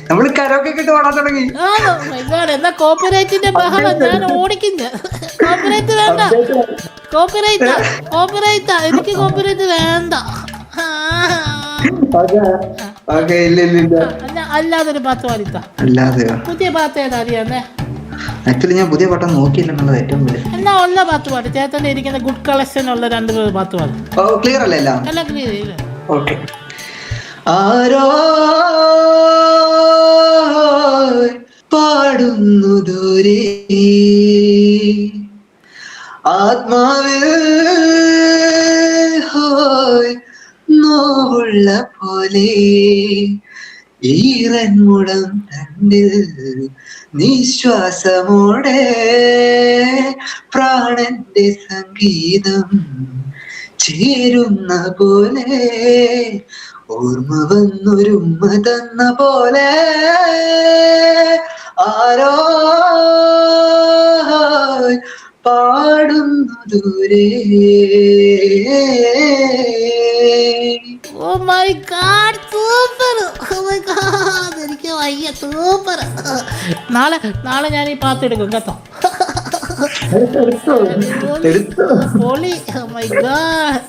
നമ്മള് കരോക്കെ ഇട്ട് പാടാൻ തുടങ്ങി. എന്നാ കോപ്പിറൈറ്റിന്റെ ബഹളം ഞാൻ ഓടിക്കുന്ന. കോപ്പിറൈറ്റ് വേണ്ട, കോപ്പിറൈറ്റാ എനിക്ക് കോപ്പിറൈറ്റ് വേണ്ട. അല്ലാതൊരു പാട്ട് പാടിത്ത. പുതിയ പാട്ട് ഏതാ അറിയാന്നേ? ആക്ച്വലി ഞാൻ പുതിയ പാട്ട് നോക്കിയില്ലെന്നുള്ളത് ഏറ്റവും വലിയ. എന്നാ ഉള്ള പാട്ട് പാട്ട്, ചേട്ടന്റെ ഇരിക്കുന്ന ഗുഡ് കളക്ഷൻ ഉള്ള 2 പാട്ട് പാട്ട്. ക്ലിയർ അല്ലേ എല്ലാം? എല്ലാം ക്ലിയർ. ഓക്കെ. ആരോ പാടുന്നു ദൂരെ ആത്മാവിൽ നോവുള്ള പോലെ ഈറൻമുടം തന്നിൽ നിശ്വാസമോടെ പ്രാണന്റെ സംഗീതം ചേരുന്ന പോലെ ഓർമ്മ വന്നൊരുമ്മ തന്ന പോലെ ആരോ പാടുന്നു ദൂരെ. Oh my god, super. Oh my god, എനിക്ക് വയ്യ, സൂപ്പർ. നാളെ ഞാൻ ഈ പാട്ട് എടുക്കും കേട്ടോ. പൊളി. Oh my God.